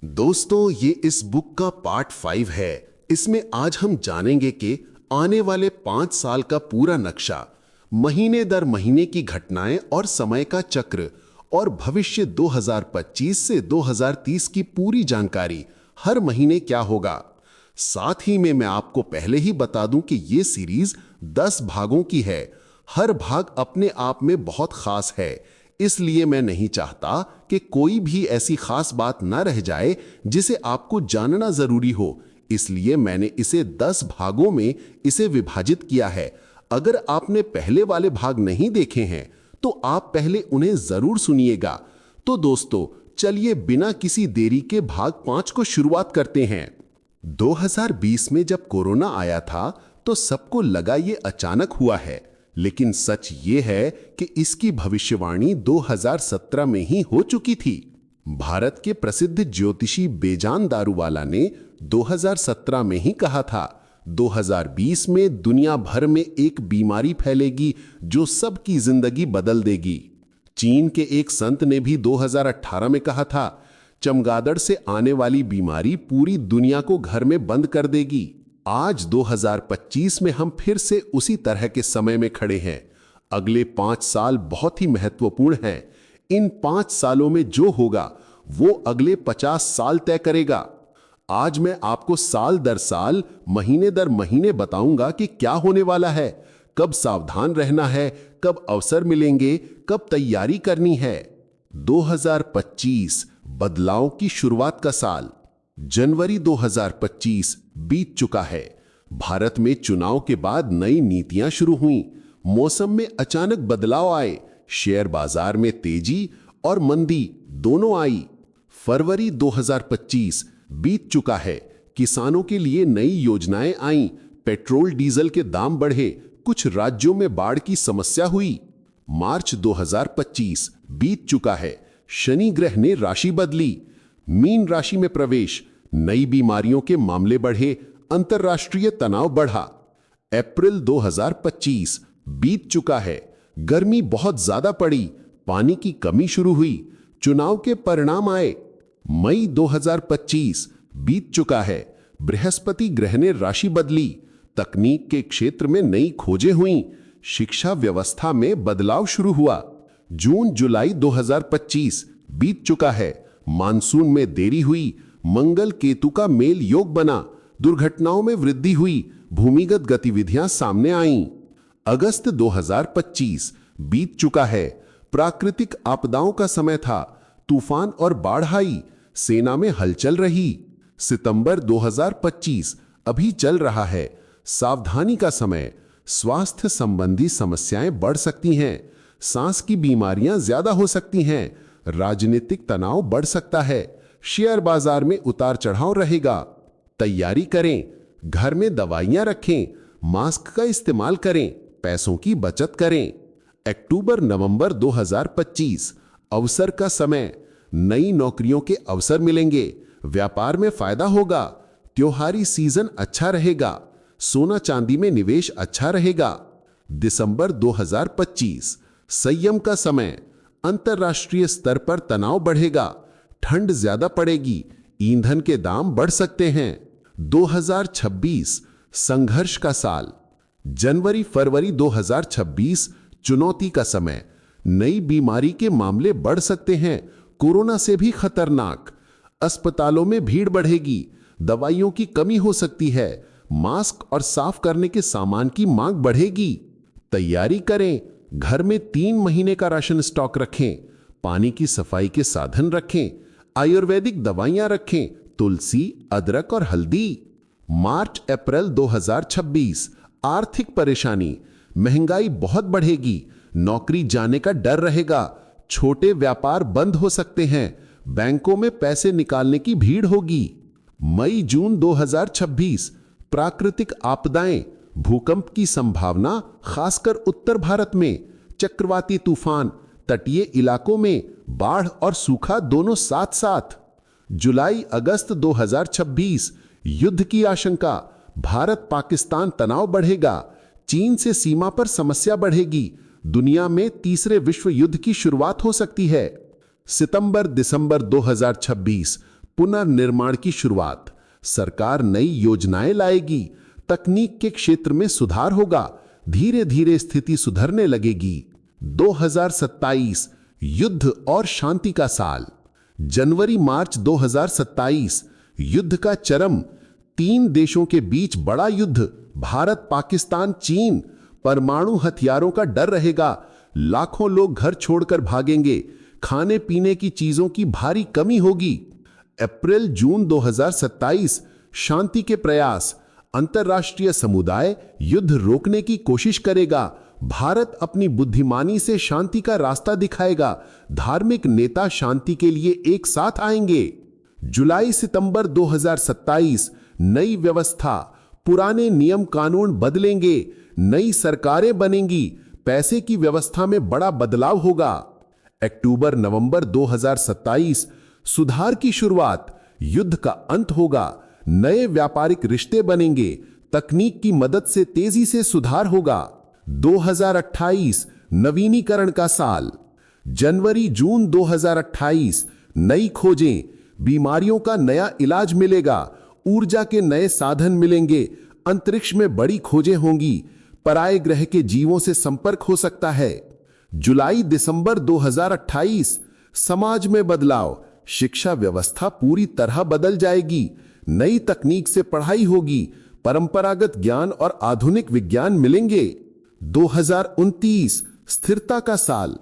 दोस्तों, ये इस बुक का पार्ट 5 है। इसमें आज हम जानेंगे कि आने वाले 5 साल का पूरा नक्शा, महीने दर महीने की घटनाएं और समय का चक्र, और भविष्य 2025 से 2030 की पूरी जानकारी। हर महीने क्या होगा। साथ ही में मैं आपको पहले ही बता दूं कि ये सीरीज 10 भागों की है। हर भाग अपने आप में बहुत खास है, इसलिए मैं नहीं चाहता कि कोई भी ऐसी खास बात न रह जाए जिसे आपको जानना जरूरी हो। इसलिए मैंने इसे 10 भागों में इसे विभाजित किया है। अगर आपने पहले वाले भाग नहीं देखे हैं तो आप पहले उन्हें जरूर सुनिएगा। तो दोस्तों, चलिए बिना किसी देरी के भाग 5 को शुरुआत करते हैं। 2020 में जब कोरोना आया था तो सबको लगा ये अचानक हुआ है, लेकिन सच ये है कि इसकी भविष्यवाणी 2017 में ही हो चुकी थी। भारत के प्रसिद्ध ज्योतिषी बेजान दारूवाला ने 2017 में ही कहा था, 2020 में दुनिया भर में एक बीमारी फैलेगी जो सबकी जिंदगी बदल देगी। चीन के एक संत ने भी 2018 में कहा था, चमगादड़ से आने वाली बीमारी पूरी दुनिया को घर में बंद कर देगी। आज 2025 में हम फिर से उसी तरह के समय में खड़े हैं। अगले 5 साल बहुत ही महत्वपूर्ण हैं। इन 5 सालों में जो होगा वो अगले 50 साल तय करेगा। आज मैं आपको साल दर साल, महीने दर महीने बताऊंगा कि क्या होने वाला है, कब सावधान रहना है, कब अवसर मिलेंगे, कब तैयारी करनी है। 2025 बदलाव की शुरुआत का साल। जनवरी 2025 बीत चुका है। भारत में चुनाव के बाद नई नीतियां शुरू हुईं। मौसम में अचानक बदलाव आए। शेयर बाजार में तेजी और मंदी दोनों आई। फरवरी 2025 बीत चुका है। किसानों के लिए नई योजनाएं आईं। पेट्रोल डीजल के दाम बढ़े। कुछ राज्यों में बाढ़ की समस्या हुई। मार्च 2025 बीत चुका है। शनि ग्रह ने राशि बदली। मीन राशि में प्रवेश। नई बीमारियों के मामले बढ़े। अंतर्राष्ट्रीय तनाव बढ़ा। अप्रैल 2025 बीत चुका है। गर्मी बहुत ज्यादा पड़ी। पानी की कमी शुरू हुई। चुनाव के परिणाम आए। मई 2025 बीत चुका है। बृहस्पति ग्रह ने राशि बदली। तकनीक के क्षेत्र में नई खोजें हुईं। शिक्षा व्यवस्था में बदलाव शुरू हुआ। जून जुलाई 2025 बीत चुका है। मानसून में देरी हुई। मंगल केतु का मेल योग बना। दुर्घटनाओं में वृद्धि हुई। भूमिगत गतिविधियां सामने आईं। अगस्त 2025 बीत चुका है। प्राकृतिक आपदाओं का समय था। तूफान और बाढ़ आई। सेना में हलचल रही। सितंबर 2025 अभी चल रहा है। सावधानी का समय। स्वास्थ्य संबंधी समस्याएं बढ़ सकती हैं। सांस की बीमारियां ज्यादा हो सकती हैं। राजनीतिक तनाव बढ़ सकता है। शेयर बाजार में उतार चढ़ाव रहेगा। तैयारी करें। घर में दवाइयां रखें। मास्क का इस्तेमाल करें। पैसों की बचत करें। अक्टूबर नवंबर 2025 अवसर का समय। नई नौकरियों के अवसर मिलेंगे। व्यापार में फायदा होगा। त्योहारी सीजन अच्छा रहेगा। सोना चांदी में निवेश अच्छा रहेगा। दिसंबर 2025 संयम का समय। अंतर्राष्ट्रीय स्तर पर तनाव बढ़ेगा। ठंड ज्यादा पड़ेगी। ईंधन के दाम बढ़ सकते हैं। 2026 संघर्ष का साल। जनवरी फरवरी 2026 चुनौती का समय। नई बीमारी के मामले बढ़ सकते हैं। कोरोना से भी खतरनाक। अस्पतालों में भीड़ बढ़ेगी। दवाइयों की कमी हो सकती है। मास्क और साफ करने के सामान की मांग बढ़ेगी। तैयारी करें। घर में 3 महीने का राशन स्टॉक रखें। पानी की सफाई के साधन रखें। आयुर्वेदिक दवाइयां रखें। तुलसी, अदरक और हल्दी। मार्च अप्रैल 2026 आर्थिक परेशानी। महंगाई बहुत बढ़ेगी। नौकरी जाने का डर रहेगा। छोटे व्यापार बंद हो सकते हैं। बैंकों में पैसे निकालने की भीड़ होगी। मई जून 2026 प्राकृतिक आपदाएं। भूकंप की संभावना, खासकर उत्तर भारत में। चक्रवाती तूफान। तटीय इलाकों में बाढ़ और सूखा दोनों साथ साथ। जुलाई अगस्त 2026 युद्ध की आशंका। भारत पाकिस्तान तनाव बढ़ेगा। चीन से सीमा पर समस्या बढ़ेगी। दुनिया में तीसरे विश्व युद्ध की शुरुआत हो सकती है। सितंबर दिसंबर 2026 पुनर्निर्माण की शुरुआत, सरकार नई योजनाएं लाएगी, तकनीक के क्षेत्र में सुधार होगा, धीरे धीरे स्थिति सुधरने लगेगी। 2027 युद्ध और शांति का साल। जनवरी मार्च 2027 युद्ध का चरम। 3 देशों के बीच बड़ा युद्ध, भारत पाकिस्तान चीन। परमाणु हथियारों का डर रहेगा, लाखों लोग घर छोड़कर भागेंगे, खाने पीने की चीजों की भारी कमी होगी। अप्रैल जून 2027 शांति के प्रयास, अंतर्राष्ट्रीय समुदाय युद्ध रोकने की कोशिश करेगा, भारत अपनी बुद्धिमानी से शांति का रास्ता दिखाएगा, धार्मिक नेता शांति के लिए एक साथ आएंगे। जुलाई सितंबर 2027 नई व्यवस्था, पुराने नियम कानून बदलेंगे, नई सरकारें बनेंगी, पैसे की व्यवस्था में बड़ा बदलाव होगा। अक्टूबर नवंबर 2027 सुधार की शुरुआत, युद्ध का अंत होगा, नए व्यापारिक रिश्ते बनेंगे, तकनीक की मदद से तेजी से सुधार होगा। 2028 नवीनीकरण का साल। जनवरी जून 2028 नई खोजें, बीमारियों का नया इलाज मिलेगा, ऊर्जा के नए साधन मिलेंगे, अंतरिक्ष में बड़ी खोजें होंगी, पराये ग्रह के जीवों से संपर्क हो सकता है। जुलाई दिसंबर 2028 समाज में बदलाव, शिक्षा व्यवस्था पूरी तरह बदल जाएगी, नई तकनीक से पढ़ाई होगी, परंपरागत ज्ञान और आधुनिक विज्ञान मिलेंगे। 2029 स्थिरता का साल।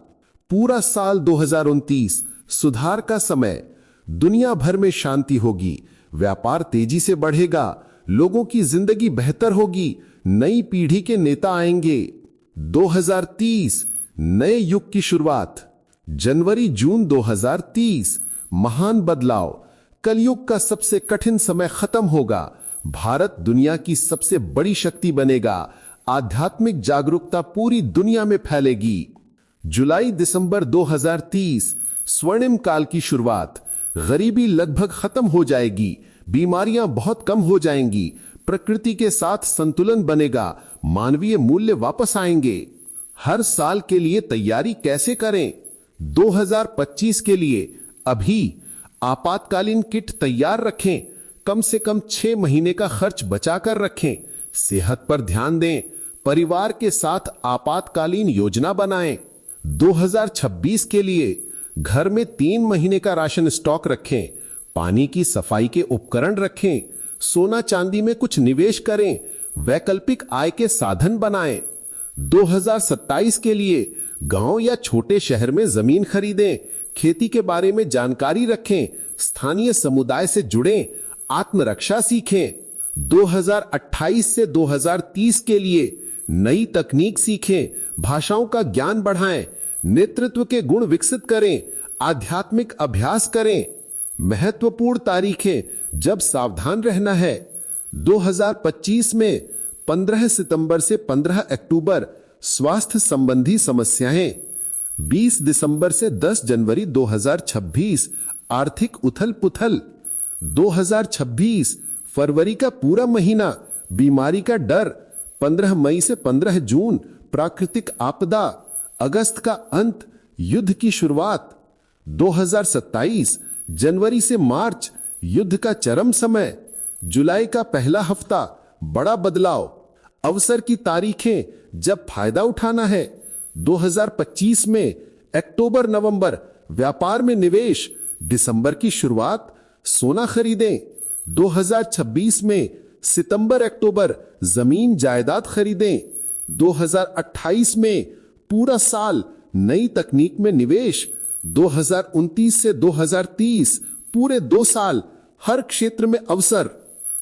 पूरा साल 2029 सुधार का समय, दुनिया भर में शांति होगी, व्यापार तेजी से बढ़ेगा, लोगों की जिंदगी बेहतर होगी, नई पीढ़ी के नेता आएंगे। 2030 नए युग की शुरुआत। जनवरी जून 2030 महान बदलाव, कलयुग का सबसे कठिन समय खत्म होगा, भारत दुनिया की सबसे बड़ी शक्ति बनेगा, आध्यात्मिक जागरूकता पूरी दुनिया में फैलेगी। जुलाई दिसंबर 2030 स्वर्णिम काल की शुरुआत, गरीबी लगभग खत्म हो जाएगी, बीमारियां बहुत कम हो जाएंगी, प्रकृति के साथ संतुलन बनेगा, मानवीय मूल्य वापस आएंगे। हर साल के लिए तैयारी कैसे करें? 2025 के लिए अभी आपातकालीन किट तैयार रखें, कम से कम 6 महीने का खर्च बचाकर रखें, सेहत पर ध्यान दें, परिवार के साथ आपातकालीन योजना बनाएं। 2026 के लिए घर में 3 महीने का राशन स्टॉक रखें, पानी की सफाई के उपकरण रखें, सोना चांदी में कुछ निवेश करें, वैकल्पिक आय के साधन बनाएं। 2027 के लिए गांव या छोटे शहर में जमीन खरीदें, खेती के बारे में जानकारी रखें, स्थानीय समुदाय से जुड़ें, आत्मरक्षा सीखें। 2028 से 2030 के लिए नई तकनीक सीखें, भाषाओं का ज्ञान बढ़ाएं, नेतृत्व के गुण विकसित करें, आध्यात्मिक अभ्यास करें। महत्वपूर्ण तारीखें जब सावधान रहना है। 2025 में 15 सितंबर से 15 अक्टूबर स्वास्थ्य संबंधी समस्याएं। 20 दिसंबर से 10 जनवरी 2026 आर्थिक उथल पुथल। 2026 फरवरी का पूरा महीना बीमारी का डर। 15 मई से 15 जून प्राकृतिक आपदा। अगस्त का अंत युद्ध की शुरुआत। 2027 जनवरी से मार्च युद्ध का चरम समय। जुलाई का पहला हफ्ता बड़ा बदलाव। अवसर की तारीखें जब फायदा उठाना है। 2025 में अक्टूबर नवंबर व्यापार में निवेश। दिसंबर की शुरुआत सोना खरीदें। 2026 में सितंबर अक्टूबर जमीन जायदाद खरीदें। 2028 में पूरा साल नई तकनीक में निवेश। 2029 से 2030 पूरे 2 साल हर क्षेत्र में अवसर।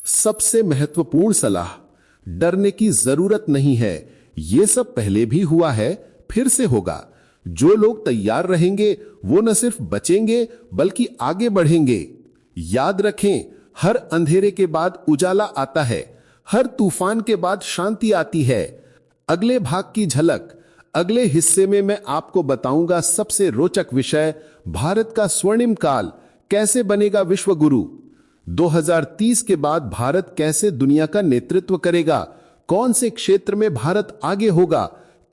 सबसे महत्वपूर्ण सलाह, डरने की जरूरत नहीं है, यह सब पहले भी हुआ है, फिर से होगा। जो लोग तैयार रहेंगे वो न सिर्फ बचेंगे बल्कि आगे बढ़ेंगे। याद रखें, हर अंधेरे के बाद उजाला आता है, हर तूफान के बाद शांति आती है। अगले भाग की झलक अगले हिस्से में मैं आपको बताऊंगा। सबसे रोचक विषय, भारत का स्वर्णिम काल, कैसे बनेगा विश्व गुरु। 2030 के बाद भारत कैसे दुनिया का नेतृत्व करेगा, कौन से क्षेत्र में भारत आगे होगा,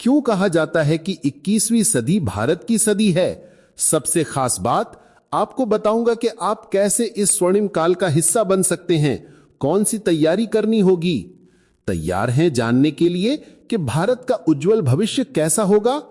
क्यों कहा जाता है कि 21वीं सदी भारत की सदी है। सबसे खास बात, आपको बताऊंगा कि आप कैसे इस स्वर्णिम काल का हिस्सा बन सकते हैं, कौन सी तैयारी करनी होगी। तैयार हैं जानने के लिए कि भारत का उज्जवल भविष्य कैसा होगा?